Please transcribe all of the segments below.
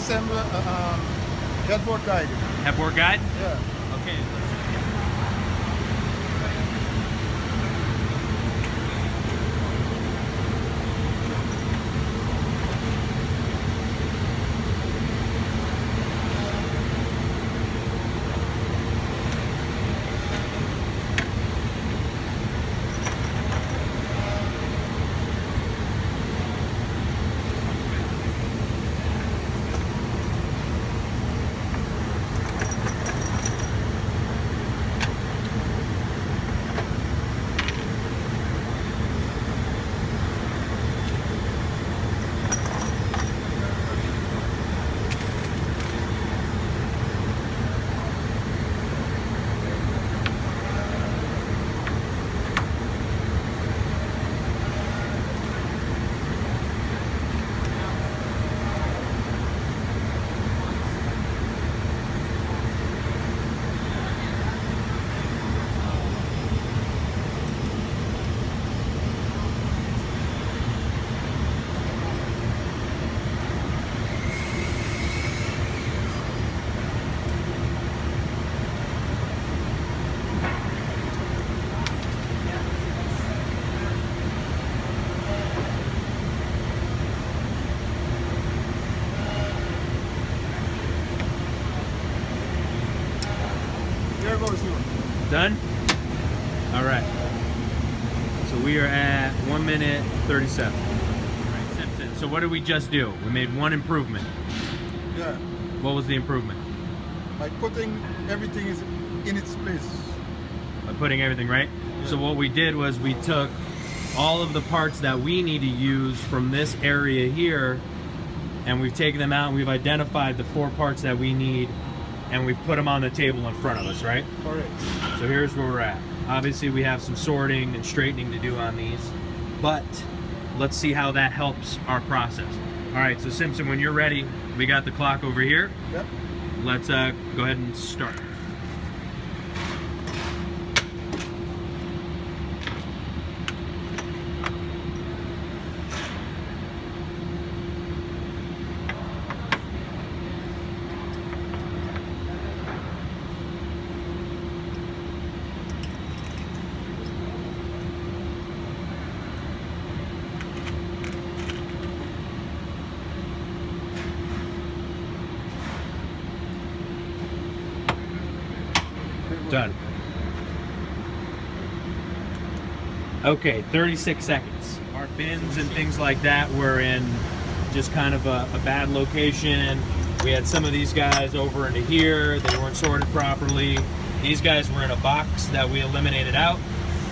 assemble headboard guide. Headboard guide? Yeah. Okay. There goes you. Done? All right. So we are at 1 minute 37. All right, Simpson. So what did we just do? We made one improvement. Yeah. What was the improvement? By putting everything is in its place. By putting everything right? Yeah. So what we did was we took all of the parts that we need to use from this area here, and we've taken them out and we've identified the 4 parts that we need, and we've put them on the table in front of us, right? Correct. So here's where we're at. Obviously we have some sorting and straightening to do on these, but let's see how that helps our process. All right, so Simpson, when you're ready, we got the clock over here. Yep. Let's go ahead and start. Done. Okay, 36 seconds. Our bins and things like that were in just kind of a bad location. We had some of these guys over into here. They weren't sorted properly. These guys were in a box that we eliminated out.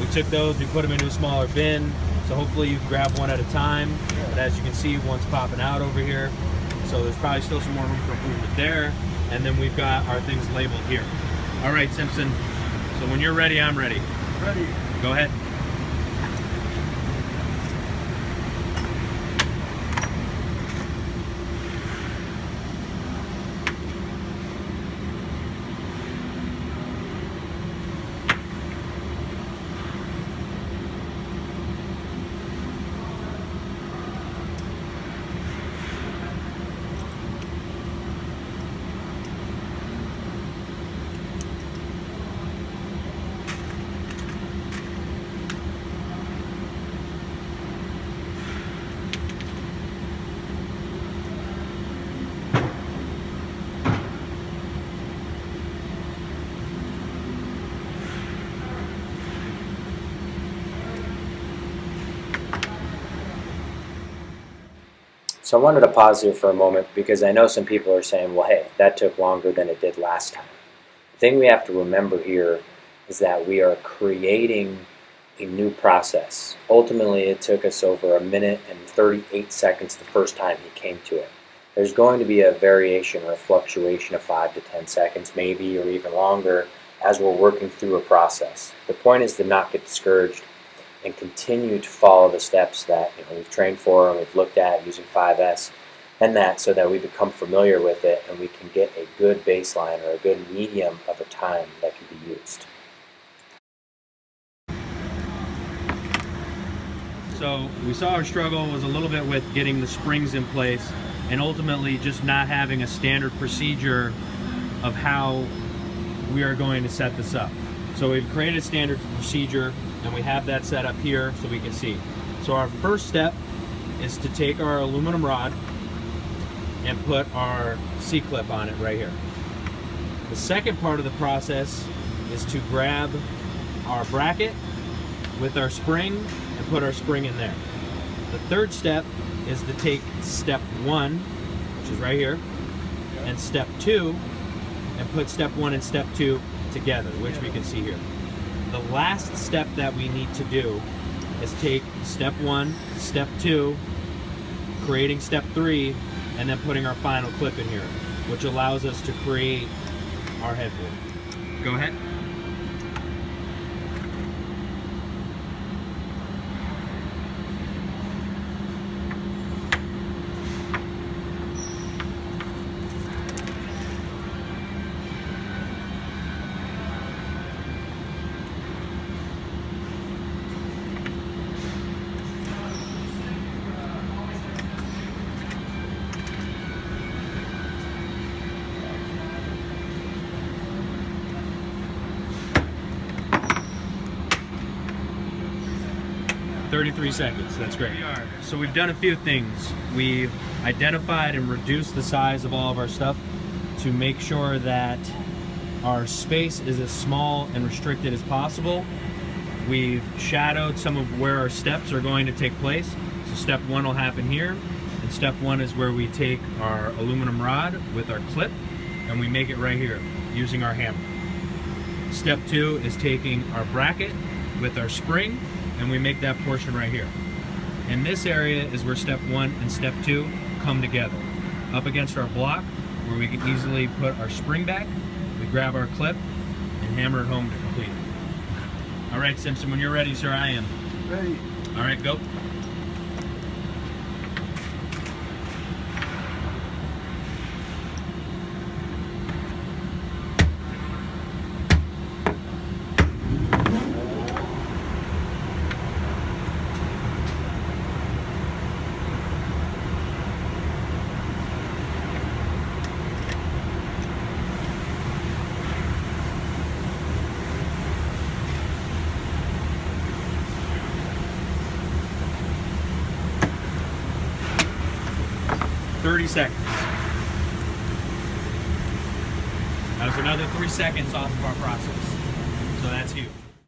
We took those, we put them into a smaller bin. So hopefully you can grab one at a time. But as you can see, one's popping out over here. So there's probably still some more room for improvement there. And then we've got our things labeled here. All right, Simpson. So when you're ready, I'm ready. Ready. Go ahead. So I wanted to pause here for a moment because I know some people are saying, well, hey, that took longer than it did last time. The thing we have to remember here is that we are creating a new process. Ultimately, it took us over 1 minute and 38 seconds the first time he came to it. There's going to be a variation or a fluctuation of 5 to 10 seconds, maybe, or even longer as we're working through a process. The point is to not get discouraged and continue to follow the steps that we've trained for and we've looked at using 5S and that, so that we become familiar with it and we can get a good baseline or a good medium of a time that can be used. So we saw our struggle was a little bit with getting the springs in place, and ultimately just not having a standard procedure of how we are going to set this up. So we've created a standard procedure, and we have that set up here so we can see. So our first step is to take our aluminum rod and put our C-clip on it right here. The second part of the process is to grab our bracket with our spring and put our spring in there. The third step is to take step 1, which is right here, and step 2, and put step 1 and step 2 together, which we can see here. The last step that we need to do is take step 1, step 2, creating step 3, and then putting our final clip in here, which allows us to create our headboard. Go ahead. "33 seconds, that's great. So we've done a few things. We've identified and reduced the size of all of our stuff to make sure that our space is as small and restricted as possible. We've shadowed some of where our steps are going to take place. So step 1 will happen here, and step 1 is where we take our aluminum rod with our clip and we make it right here using our hammer. Step 2 is taking our bracket with our spring, and we make that portion right here. And this area is where step 1 and step 2 come together. Up against our block, where we can easily put our spring back, we grab our clip and hammer it home to complete it. All right, Simpson, when you're ready, sir, I am. Ready. All right, go. "30 seconds. That was another 3 seconds off of our process. So that's huge.